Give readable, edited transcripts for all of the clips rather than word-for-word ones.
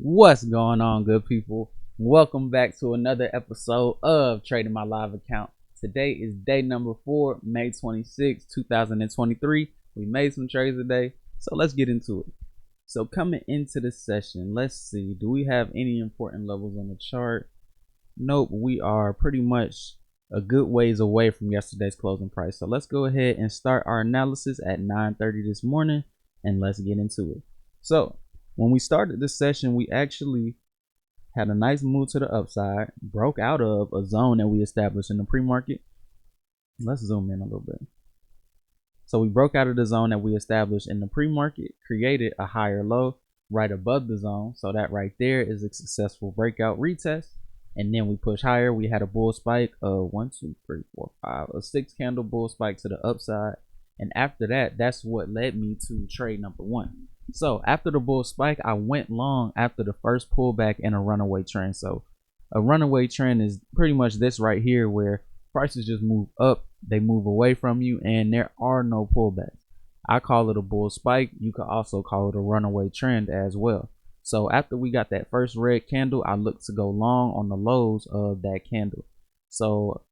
What's going on, good people? Welcome back to another episode of Trading My Live Account. Today is day number 4, May 26, 2023. We made some trades today, so let's get into it. So coming into the session, let's see, do we have any important levels on the chart? Nope, we are pretty much a good ways away from yesterday's closing price. So let's go ahead and start our analysis at 9:30 this morning, and let's get into it. So when we started this session, we actually had a nice move to the upside, broke out of a zone that we established in the pre-market. Let's zoom in a little bit. So we broke out of the zone that we established in the pre-market, created a higher low right above the zone. So that right there is a successful breakout retest. And then we push higher. We had a bull spike of 6 candle bull spike to the upside. And after that, that's what led me to trade number 1. So after the bull spike, I went long after the first pullback in a runaway trend. So a runaway trend is pretty much this right here, where prices just move up, they move away from you, and there are no pullbacks. I call it a bull spike. You could also call it a runaway trend as well. So after we got that first red candle, I looked to go long on the lows of that candle. So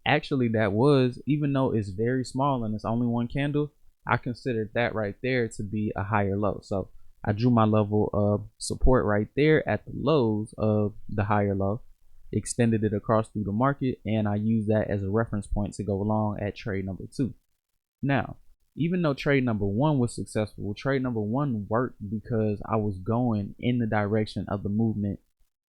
actually that was, even though it's very small and it's only one candle, I considered that right there to be a higher low. So I drew my level of support right there at the lows of the higher low, extended it across through the market, and I used that as a reference point to go along at trade number 2. Now, even though trade number 1 was successful, trade number 1 worked because I was going in the direction of the movement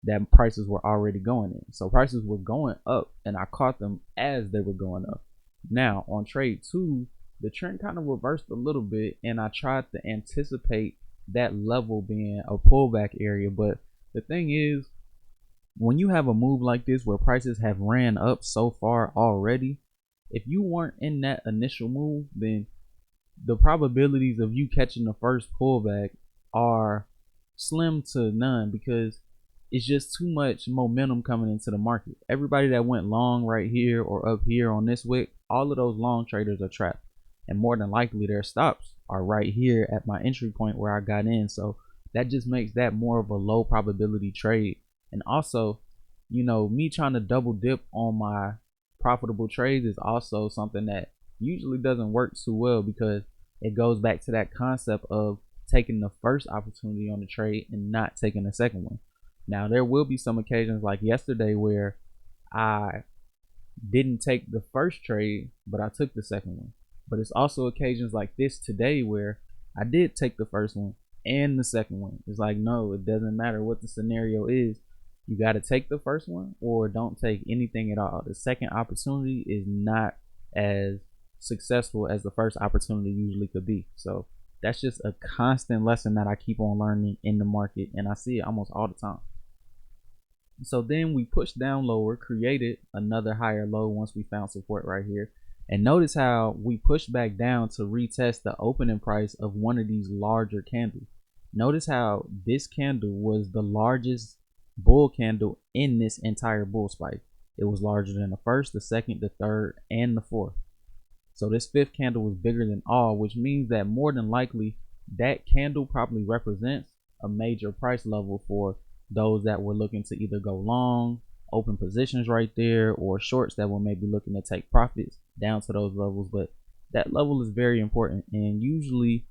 that prices were already going in. So prices were going up and I caught them as they were going up. Now on trade 2, the trend kind of reversed a little bit and I tried to anticipate that level being a pullback area. But the thing is, when you have a move like this where prices have ran up so far already, if you weren't in that initial move, then the probabilities of you catching the first pullback are slim to none, because it's just too much momentum coming into the market. Everybody that went long right here or up here on this wick, all of those long traders are trapped, and more than likely their stops are right here at my entry point where I got in. So that just makes that more of a low probability trade. And also, me trying to double dip on my profitable trades is also something that usually doesn't work too well, because it goes back to that concept of taking the first opportunity on the trade and not taking the second one. Now there will be some occasions like yesterday where I didn't take the first trade but I took the second one, but it's also occasions like this today where I did take the first one and the second one. It's like, no, it doesn't matter what the scenario is, you got to take the first one or don't take anything at all. The second opportunity is not as successful as the first opportunity usually could be. So that's just a constant lesson that I keep on learning in the market, and I see it almost all the time. So then we pushed down lower, created another higher low once we found support right here. And notice how we pushed back down to retest the opening price of one of these larger candles. Notice how this candle was the largest bull candle in this entire bull spike. It was larger than the first, the second, the third, and the fourth. So this fifth candle was bigger than all, which means that more than likely that candle probably represents a major price level for those that were looking to either go long, open positions right there, or shorts that were maybe looking to take profits down to those levels. But that level is very important, and usually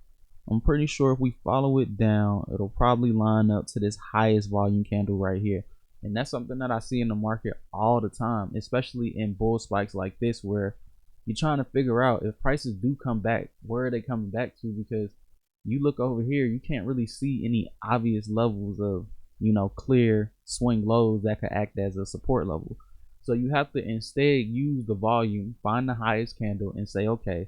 I'm pretty sure if we follow it down, it'll probably line up to this highest volume candle right here. And that's something that I see in the market all the time, especially in bull spikes like this, where you're trying to figure out if prices do come back, where are they coming back to? Because you look over here, you can't really see any obvious levels of, clear swing lows that could act as a support level. So you have to instead use the volume, find the highest candle and say, okay,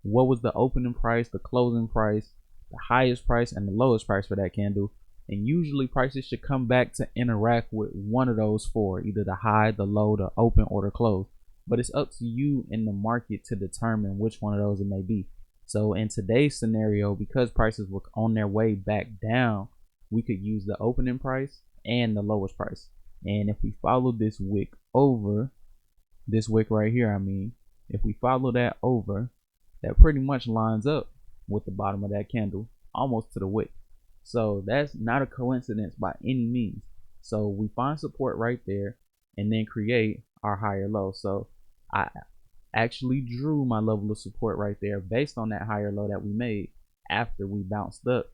what was the opening price, the closing price, the highest price, and the lowest price for that candle? And usually prices should come back to interact with one of those four, either the high, the low, the open, or the close. But it's up to you in the market to determine which one of those it may be. So in today's scenario, because prices were on their way back down, we could use the opening price and the lowest price. And if we follow this wick over, this wick right here, if we follow that over, that pretty much lines up with the bottom of that candle, almost to the wick. So that's not a coincidence by any means. So we find support right there and then create our higher low. So I actually drew my level of support right there based on that higher low that we made after we bounced up,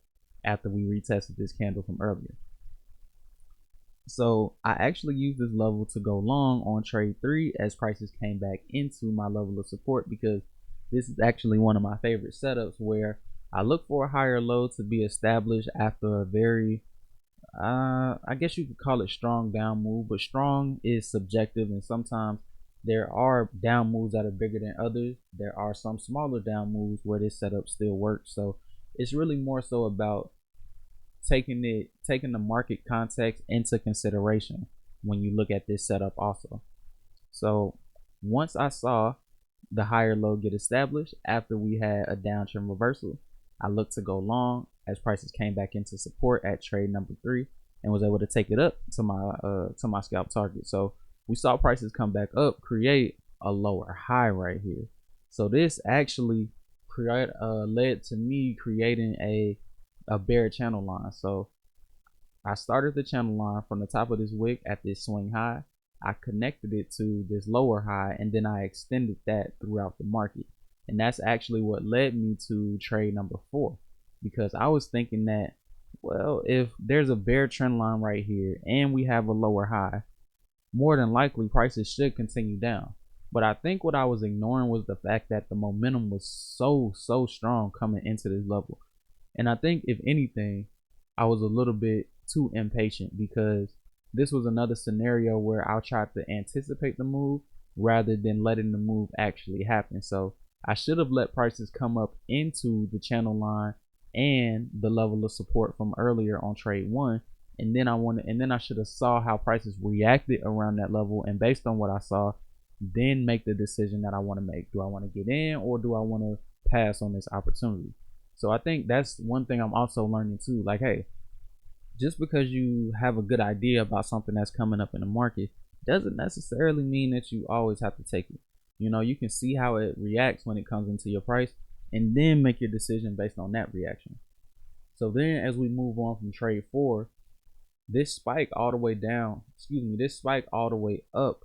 after we retested this candle from earlier. So I actually used this level to go long on trade 3 as prices came back into my level of support, because this is actually one of my favorite setups where I look for a higher low to be established after a very I guess you could call it strong down move, but strong is subjective, and sometimes there are down moves that are bigger than others. There are some smaller down moves where this setup still works. So it's really more so about taking the market context into consideration when you look at this setup also. So once I saw the higher low get established after we had a downtrend reversal, I looked to go long as prices came back into support at trade number 3 and was able to take it up to my scalp target. So we saw prices come back up, create a lower high right here. So this actually led to me creating a bear channel line. So I started the channel line from the top of this wick at this swing high. I connected it to this lower high, and then I extended that throughout the market. And that's actually what led me to trade number 4, because I was thinking that, well, if there's a bear trend line right here and we have a lower high, more than likely prices should continue down. But I think what I was ignoring was the fact that the momentum was so strong coming into this level. And I think, if anything, I was a little bit too impatient, because this was another scenario where I tried to anticipate the move rather than letting the move actually happen. So I should have let prices come up into the channel line and the level of support from earlier on trade 1, and then I should have saw how prices reacted around that level, and based on what I saw, then make the decision that I want to make. Do I want to get in, or do I want to pass on this opportunity? So I think that's one thing I'm also learning too. Like, hey, just because you have a good idea about something that's coming up in the market doesn't necessarily mean that you always have to take it. You can see how it reacts when it comes into your price, and then make your decision based on that reaction. So then as we move on from trade 4, this spike all the way down, this spike all the way up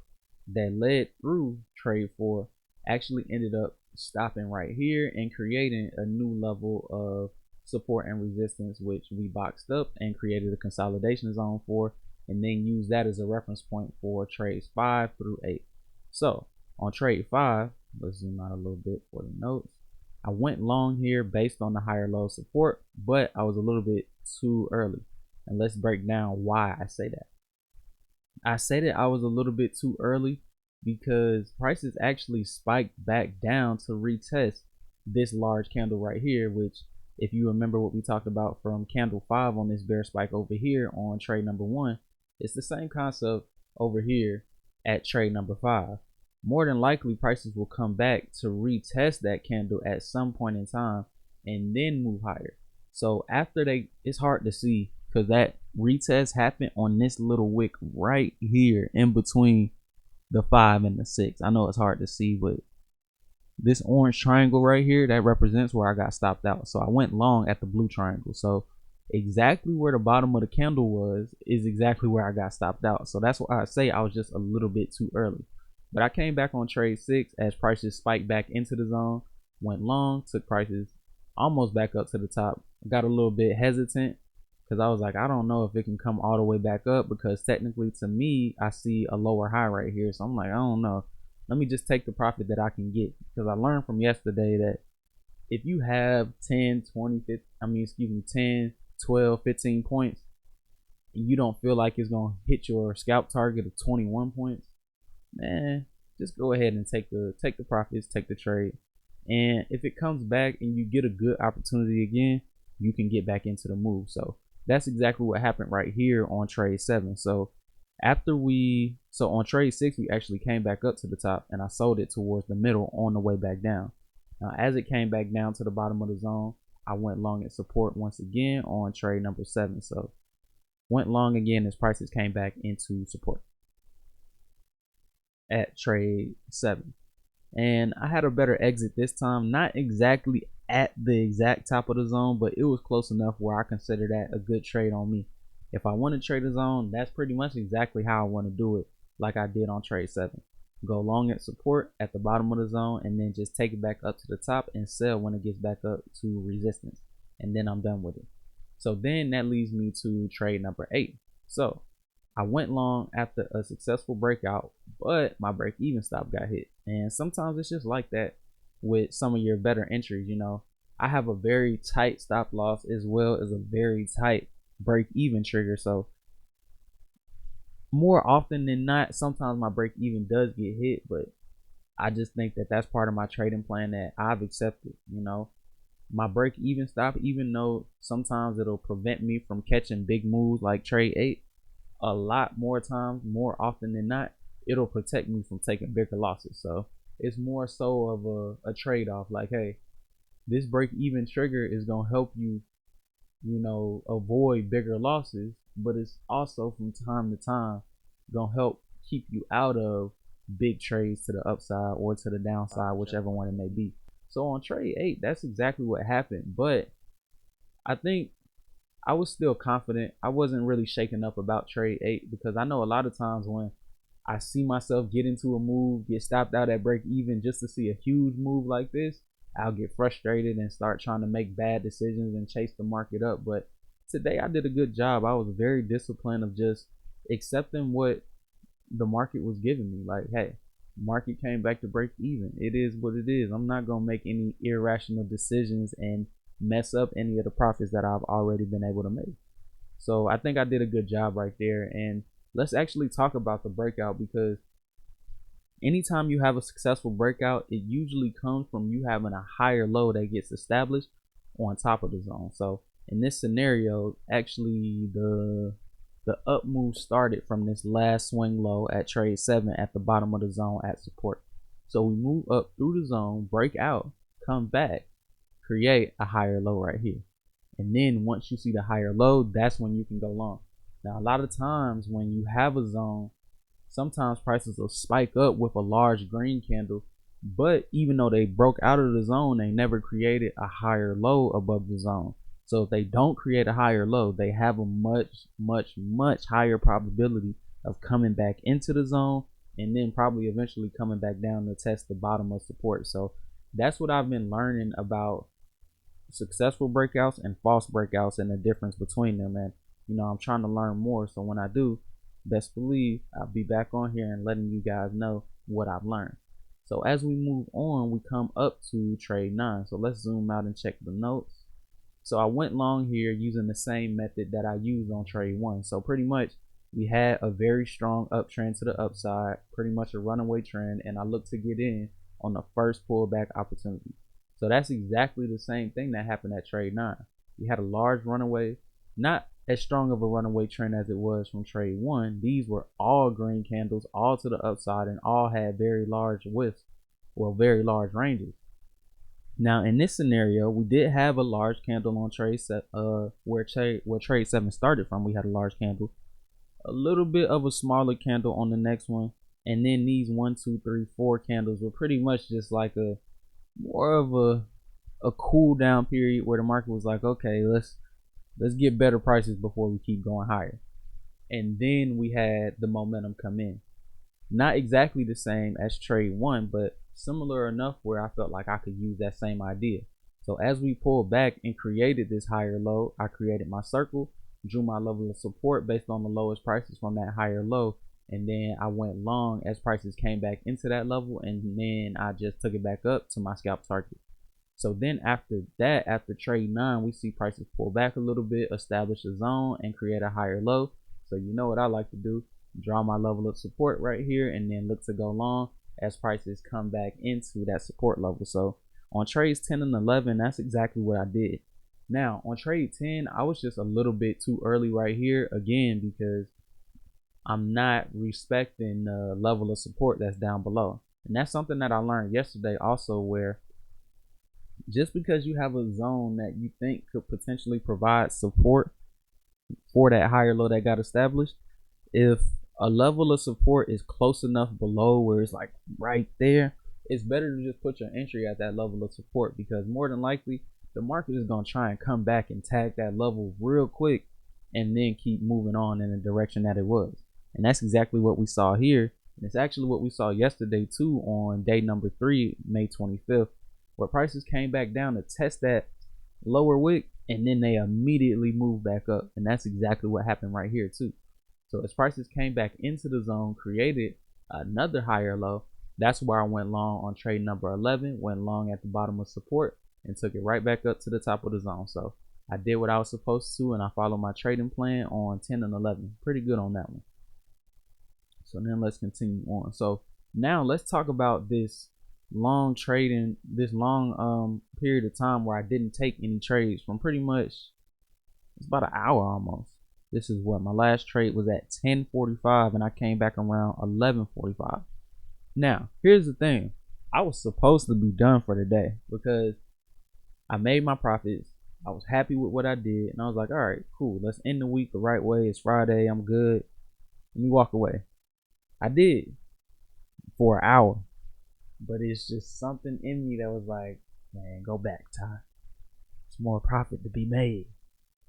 that led through trade 4 actually ended up stopping right here and creating a new level of support and resistance, which we boxed up and created a consolidation zone for, and then used that as a reference point for trades 5 through 8. So on trade 5, let's zoom out a little bit for the notes. I went long here based on the higher low support, but I was a little bit too early. And let's break down why I say that. I say that I was a little bit too early because prices actually spiked back down to retest this large candle right here, which, if you remember what we talked about from candle 5 on this bear spike over here on trade number 1, it's the same concept over here at trade number 5. More than likely prices will come back to retest that candle at some point in time and then move higher. So after it's hard to see, because that retest happened on this little wick right here in between the 5 and the 6. I know it's hard to see, but this orange triangle right here, that represents where I got stopped out. So I went long at the blue triangle. So exactly where the bottom of the candle was is exactly where I got stopped out. So that's why I say I was just a little bit too early. But I came back on trade 6 as prices spiked back into the zone, went long, took prices almost back up to the top. Got a little bit hesitant because I was like, I don't know if it can come all the way back up, because technically to me, I see a lower high right here. So I'm like, I don't know. Let me just take the profit that I can get, because I learned from yesterday that if you have 10, 20, 50, 10, 12, 15 points, and you don't feel like it's going to hit your scalp target of 21 points, man, just go ahead and take the profits, take the trade. And if it comes back and you get a good opportunity again, you can get back into the move. So that's exactly what happened right here on trade 7. So on trade 6, we actually came back up to the top, and I sold it towards the middle on the way back down. Now, as it came back down to the bottom of the zone, I went long at support once again on trade number 7. So went long again as prices came back into support at trade 7. And I had a better exit this time, not exactly at the exact top of the zone, but it was close enough where I consider that a good trade on me. If I want to trade a zone, that's pretty much exactly how I want to do it, like I did on trade 7. Go long at support at the bottom of the zone and then just take it back up to the top and sell when it gets back up to resistance, and then I'm done with it. So then that leads me to trade number 8. So I went long after a successful breakout, but my break even stop got hit. And sometimes it's just like that with some of your better entries. I have a very tight stop loss as well as a very tight break even trigger. So more often than not, sometimes my break even does get hit, but I just think that that's part of my trading plan that I've accepted. My break even stop, even though sometimes it'll prevent me from catching big moves like trade 8, a lot more times, more often than not, it'll protect me from taking bigger losses. So it's more so of a trade-off. Like, hey, this break even trigger is gonna help you, avoid bigger losses, but it's also from time to time gonna help keep you out of big trades to the upside or to the downside, whichever one it may be. So on trade 8, that's exactly what happened. But I think I was still confident. I wasn't really shaken up about trade 8 because I know a lot of times when I see myself get into a move, get stopped out at break even just to see a huge move like this, I'll get frustrated and start trying to make bad decisions and chase the market up. But today I did a good job. I was very disciplined of just accepting what the market was giving me. Like, hey, market came back to break even. It is what it is. I'm not gonna make any irrational decisions and mess up any of the profits that I've already been able to make. So I think I did a good job right there. And let's actually talk about the breakout, because anytime you have a successful breakout, it usually comes from you having a higher low that gets established on top of the zone. So in this scenario, actually the up move started from this last swing low at trade 7 at the bottom of the zone at support. So we move up through the zone, break out, come back, create a higher low right here. And then once you see the higher low, that's when you can go long. Now, a lot of times when you have a zone, sometimes prices will spike up with a large green candle, but even though they broke out of the zone, they never created a higher low above the zone. So if they don't create a higher low, they have a much higher probability of coming back into the zone and then probably eventually coming back down to test the bottom of support. So that's what I've been learning about successful breakouts and false breakouts and the difference between them. And I'm trying to learn more, so when I do, best believe I'll be back on here and letting you guys know what I've learned. So as we move on, we come up to trade 9. So let's zoom out and check the notes. So I went long here using the same method that I used on trade 1. So pretty much we had a very strong uptrend to the upside, pretty much a runaway trend, and I looked to get in on the first pullback opportunity. So that's exactly the same thing that happened at trade 9. We had a large runaway, not as strong of a runaway trend as it was from trade 1. These were all green candles, all to the upside, and all had very large widths, well, very large ranges. Now in this scenario, we did have a large candle on trade set, where trade 7 started from. We had a large candle, a little bit of a smaller candle on the next one, and then these 1, 2, 3, 4 candles were pretty much just like a more of a cool down period where the market was like, okay, let's get better prices before we keep going higher. And then we had the momentum come in. Not exactly the same as trade 1, but similar enough where I felt like I could use that same idea. So as we pulled back and created this higher low, I created my circle, drew my level of support based on the lowest prices from that higher low, and then I went long as prices came back into that level, and then I just took it back up to my scalp target. So then after that, after trade 9, we see prices pull back a little bit, establish a zone, and create a higher low. So you know what I like to do, draw my level of support right here, and then look to go long as prices come back into that support level. So on trades 10 and 11, that's exactly what I did. Now on trade 10, I was just a little bit too early right here, again, because I'm not respecting the level of support that's down below. And that's something that I learned yesterday also, where just because you have a zone that you think could potentially provide support for that higher low that got established, if a level of support is close enough below where it's like right there, it's better to just put your entry at that level of support, because more than likely the market is going to try and come back and tag that level real quick and then keep moving on in the direction that it was. And that's exactly what we saw here. And it's actually what we saw yesterday too, on day number 3, May 25th, where prices came back down to test that lower wick and then they immediately moved back up. And that's exactly what happened right here too. So as prices came back into the zone, created another higher low, that's where I went long on trade number 11, went long at the bottom of support and took it right back up to the top of the zone. So I did what I was supposed to, and I followed my trading plan on 10 and 11. Pretty good on that one. So then let's continue on. So now let's talk about this long trading, this long period of time where I didn't take any trades from pretty much, it's about an hour almost. This is what my last trade was at 10:45 and I came back around 11:45. Now, here's the thing. I was supposed to be done for the day because I made my profits. I was happy with what I did and I was like, all right, cool. Let's end the week the right way. It's Friday. I'm good. Let me walk away. I did for an hour, but it's just something in me that was like, man, go back, Ty. There's more profit to be made.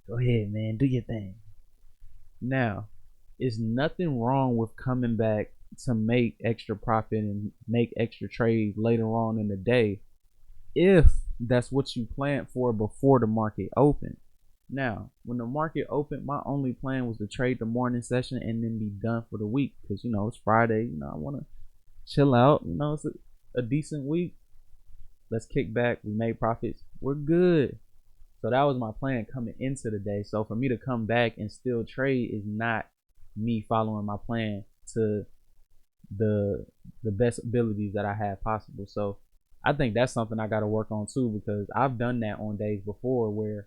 Go ahead, man. Do your thing. Now, it's nothing wrong with coming back to make extra profit and make extra trades later on in the day if that's what you planned for before the market opened. Now, when the market opened, my only plan was to trade the morning session and then be done for the week, because it's Friday. I want to chill out. It's a decent week. Let's kick back. We made profits. We're good. So that was my plan coming into the day. So for me to come back and still trade is not me following my plan to the best abilities that I have possible. So I think that's something I got to work on too, because I've done that on days before where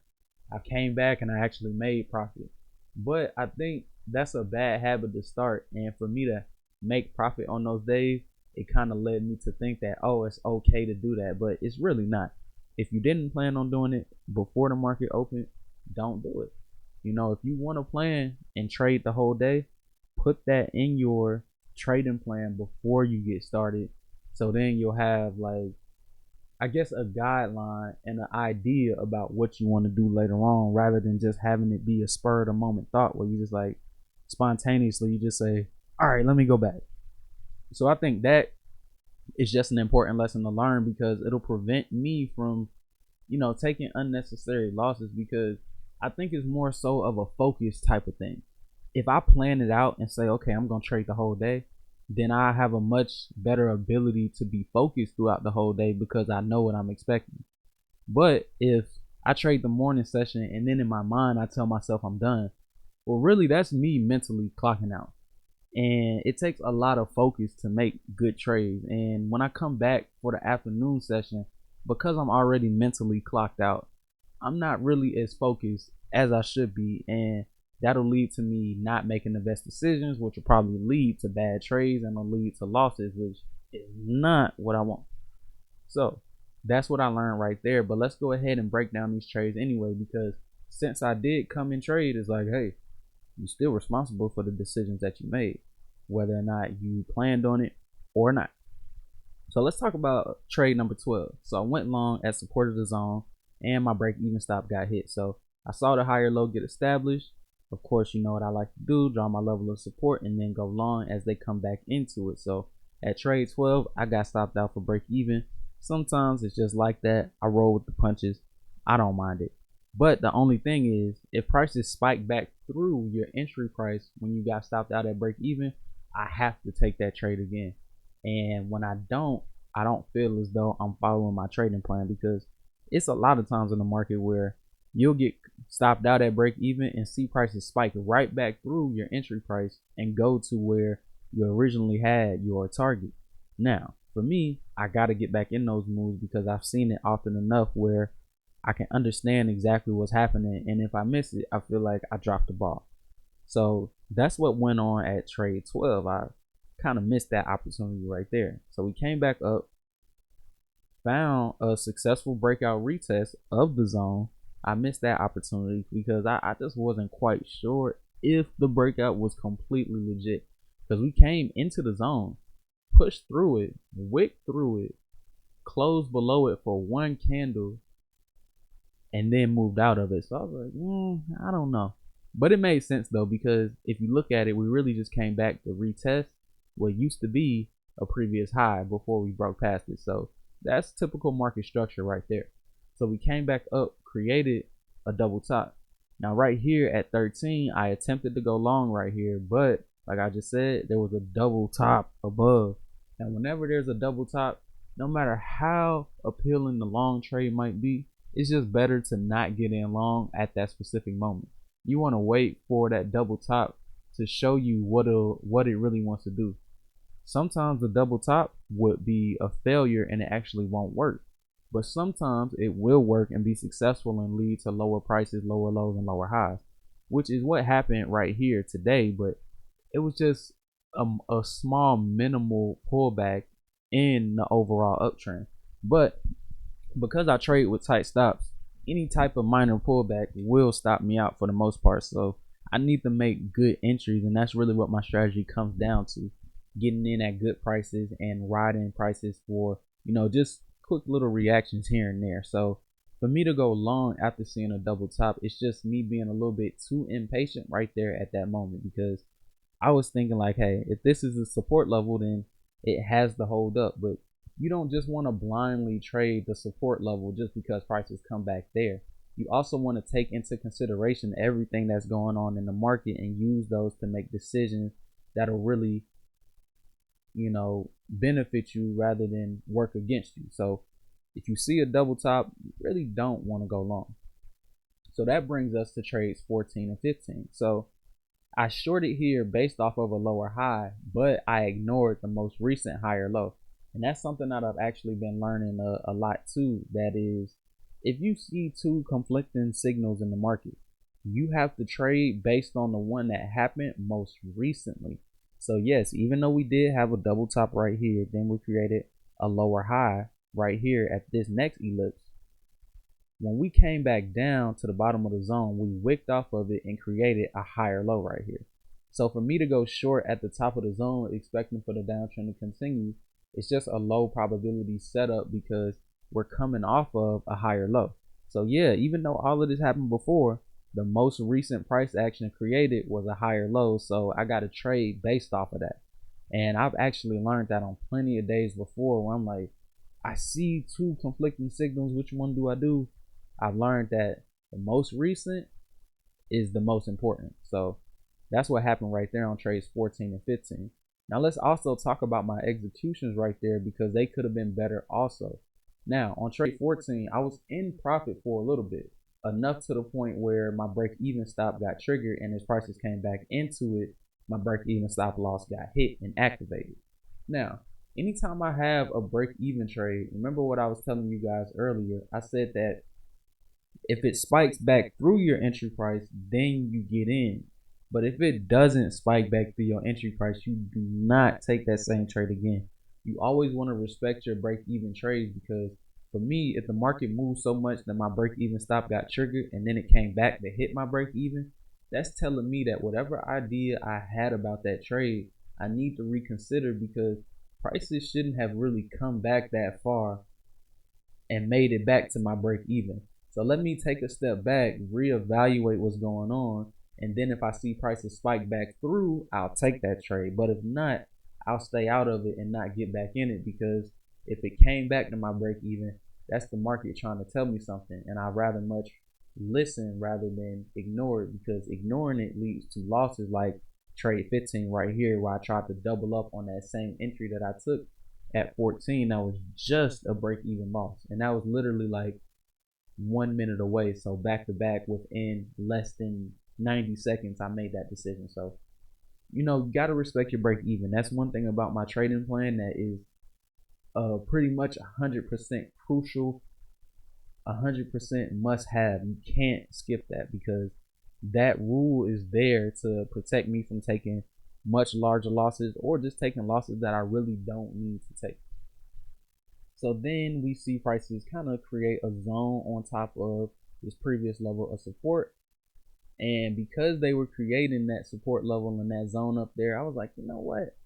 I came back and I actually made profit. But I think that's a bad habit to start. And for me to make profit on those days, it kind of led me to think that, oh, it's okay to do that. But it's really not. If you didn't plan on doing it before the market opened, don't do it. If you want to plan and trade the whole day, put that in your trading plan before you get started. So then you'll have, like, I guess, a guideline and an idea about what you want to do later on, rather than just having it be a spur of the moment thought where you just like spontaneously you just say, all right, let me go back. So I think that is just an important lesson to learn, because it'll prevent me from taking unnecessary losses, because I think it's more so of a focus type of thing. If I plan it out and say, okay, I'm gonna trade the whole day, then I have a much better ability to be focused throughout the whole day, because I know what I'm expecting. But if I trade the morning session and then in my mind I tell myself I'm done, well, really that's me mentally clocking out. And it takes a lot of focus to make good trades. And when I come back for the afternoon session, because I'm already mentally clocked out, I'm not really as focused as I should be, and that'll lead to me not making the best decisions, which will probably lead to bad trades and will lead to losses, which is not what I want. So that's what I learned right there. But let's go ahead and break down these trades anyway, because since I did come in trade, it's like, hey, you're still responsible for the decisions that you made, whether or not you planned on it or not. So let's talk about trade number 12. So I went long at support of the zone and my break even stop got hit. So I saw the higher low get established. Of course, you know what I like to do, draw my level of support and then go long as they come back into it. So at trade 12, I got stopped out for break even. Sometimes it's just like that. I roll with the punches. I don't mind it. But the only thing is, if prices spike back through your entry price when you got stopped out at break even, I have to take that trade again. And when I don't feel as though I'm following my trading plan, because it's a lot of times in the market where you'll get stopped out at break even and see prices spike right back through your entry price and go to where you originally had your target. Now, for me, I got to get back in those moves, because I've seen it often enough where I can understand exactly what's happening, and if I miss it, I feel like I dropped the ball. So that's what went on at trade 12. I kind of missed that opportunity right there. So we came back up, found a successful breakout retest of the zone. I missed that opportunity because I just wasn't quite sure if the breakout was completely legit, because we came into the zone, pushed through it, wicked through it, closed below it for one candle and then moved out of it. So I was like, I don't know. But it made sense though, because if you look at it, we really just came back to retest what used to be a previous high before we broke past it. So that's typical market structure right there. So we came back up, created a double top. Now right here at 13, I attempted to go long right here, but like I just said, there was a double top above. And whenever there's a double top, no matter how appealing the long trade might be, it's just better to not get in long at that specific moment. You want to wait for that double top to show you what it really wants to do. Sometimes the double top would be a failure and it actually won't work. But sometimes it will work and be successful and lead to lower prices, lower lows, and lower highs, which is what happened right here today. But it was just a small minimal pullback in the overall uptrend. But because I trade with tight stops, any type of minor pullback will stop me out for the most part. So I need to make good entries, and that's really what my strategy comes down to: getting in at good prices and riding prices for, just quick little reactions here and there. So for me to go long after seeing a double top, it's just me being a little bit too impatient right there at that moment, because I was thinking like, hey, if this is a support level, then it has to hold up. But you don't just want to blindly trade the support level just because prices come back there. You also want to take into consideration everything that's going on in the market and use those to make decisions that'll really, benefit you rather than work against you. So if you see a double top, you really don't want to go long. So that brings us to trades 14 and 15. So I shorted here based off of a lower high, but I ignored the most recent higher low. And that's something that I've actually been learning a lot too. That is, if you see two conflicting signals in the market, you have to trade based on the one that happened most recently. So yes, even though we did have a double top right here, then we created a lower high right here at this next ellipse. When we came back down to the bottom of the zone, we wicked off of it and created a higher low right here. So for me to go short at the top of the zone, expecting for the downtrend to continue, it's just a low probability setup because we're coming off of a higher low. So yeah, even though all of this happened before, the most recent price action created was a higher low. So I got to trade based off of that. And I've actually learned that on plenty of days before where I'm like, I see two conflicting signals. Which one do I do? I've learned that the most recent is the most important. So that's what happened right there on trades 14 and 15. Now let's also talk about my executions right there, because they could have been better also. Now on trade 14, I was in profit for a little bit, enough to the point where my break even stop got triggered, and as prices came back into it, my break even stop loss got hit and activated. Now, anytime I have a break even trade, remember what I was telling you guys earlier. I said that if it spikes back through your entry price, then you get in. But if it doesn't spike back through your entry price, you do not take that same trade again. You always want to respect your break even trades, because for me, if the market moves so much that my break even stop got triggered and then it came back to hit my break even, that's telling me that whatever idea I had about that trade, I need to reconsider, because prices shouldn't have really come back that far and made it back to my break even. So let me take a step back, reevaluate what's going on, and then if I see prices spike back through, I'll take that trade. But if not, I'll stay out of it and not get back in it, because if it came back to my break even, that's the market trying to tell me something, and I'd rather much listen rather than ignore it, because ignoring it leads to losses like trade 15 right here, where I tried to double up on that same entry that I took at 14. That was just a break even loss, and that was literally like 1 minute away. So back to back within less than 90 seconds, I made that decision. So you got to respect your break even. That's one thing about my trading plan that is pretty much 100% crucial, 100% must have. You can't skip that, because that rule is there to protect me from taking much larger losses, or just taking losses that I really don't need to take. So then we see prices kind of create a zone on top of this previous level of support. And because they were creating that support level in that zone up there, I was like, you know what?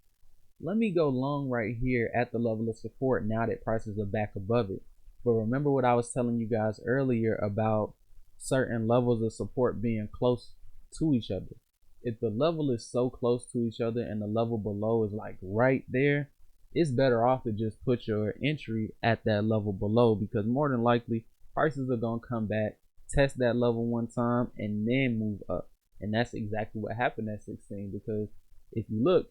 let me go long right here at the level of support now that prices are back above it. But remember what I was telling you guys earlier about certain levels of support being close to each other. If the level is so close to each other and the level below is like right there, it's better off to just put your entry at that level below, because more than likely prices are going to come back, test that level one time, and then move up. And that's exactly what happened at 16, because if you look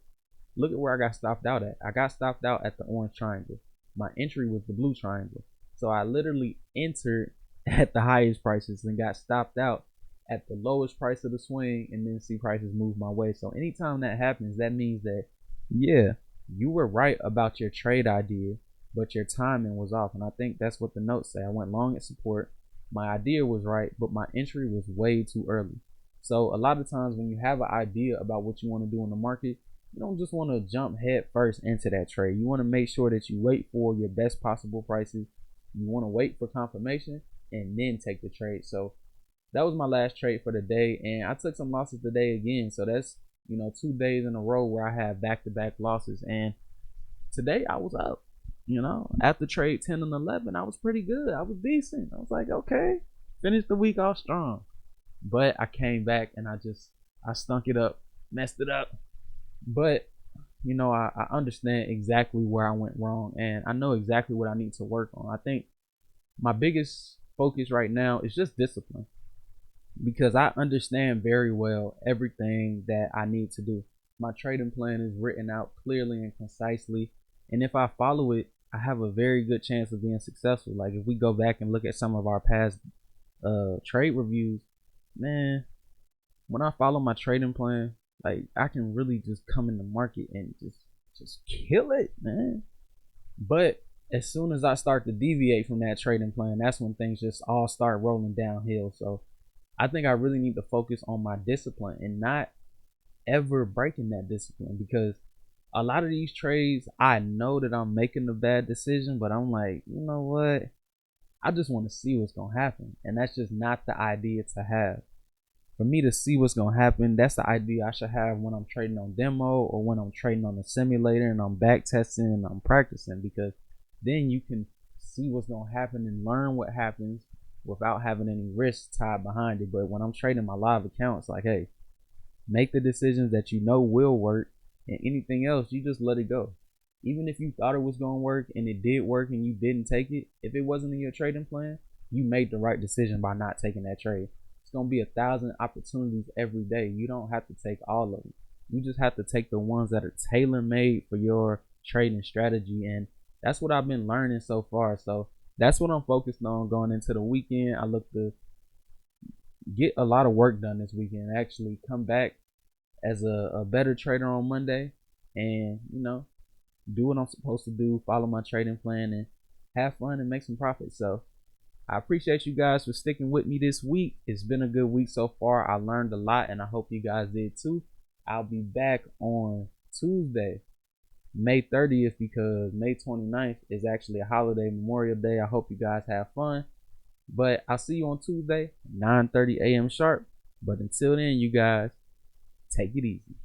at where I got stopped out at. I got stopped out at the orange triangle. My entry was the blue triangle. So I literally entered at the highest prices and got stopped out at the lowest price of the swing, and then see prices move my way. So anytime that happens, that means that, yeah, you were right about your trade idea, but your timing was off. And I think that's what the notes say. I went long at support. My idea was right, but my entry was way too early. So a lot of times when you have an idea about what you want to do in the market, you don't just want to jump head first into that trade. You want to make sure that you wait for your best possible prices. You want to wait for confirmation and then take the trade. So that was my last trade for the day, and I took some losses today again. So that's 2 days in a row where I had back-to-back losses. And today I was up. After trade 10 and 11, I was pretty good. I was decent. I was like, okay, finished the week off strong. But I came back and I stunk it up, messed it up. But I understand exactly where I went wrong, and I know exactly what I need to work on. I think my biggest focus right now is just discipline, because I understand very well everything that I need to do. My trading plan is written out clearly and concisely, and if I follow it, I have a very good chance of being successful. Like if we go back and look at some of our past trade reviews, man, when I follow my trading plan, like I can really just come in the market and just kill it, man. But as soon as I start to deviate from that trading plan, that's when things just all start rolling downhill. So I think I really need to focus on my discipline and not ever breaking that discipline, because a lot of these trades, I know that I'm making a bad decision, but I'm like, you know what? I just want to see what's going to happen. And that's just not the idea to have. For me to see what's going to happen, that's the idea I should have when I'm trading on demo or when I'm trading on the simulator and I'm back testing and I'm practicing, because then you can see what's going to happen and learn what happens without having any risk tied behind it. But when I'm trading my live account, it's like, hey, make the decisions that you know will work, and anything else, you just let it go. Even if you thought it was going to work and it did work and you didn't take it, if it wasn't in your trading plan, you made the right decision by not taking that trade. It's going to be 1,000 opportunities every day. You don't have to take all of them. You just have to take the ones that are tailor-made for your trading strategy. And that's what I've been learning so far. So that's what I'm focused on going into the weekend. I look to get a lot of work done this weekend, actually come back as a better trader on Monday, and do what I'm supposed to do, follow my trading plan, and have fun and make some profits. So I appreciate you guys for sticking with me this week. It's been a good week so far. I learned a lot, and I hope you guys did too. I'll be back on Tuesday, May 30th, because May 29th is actually a holiday, Memorial Day. I hope you guys have fun. But I'll see you on Tuesday, 9:30 a.m. sharp. But until then, you guys, take it easy.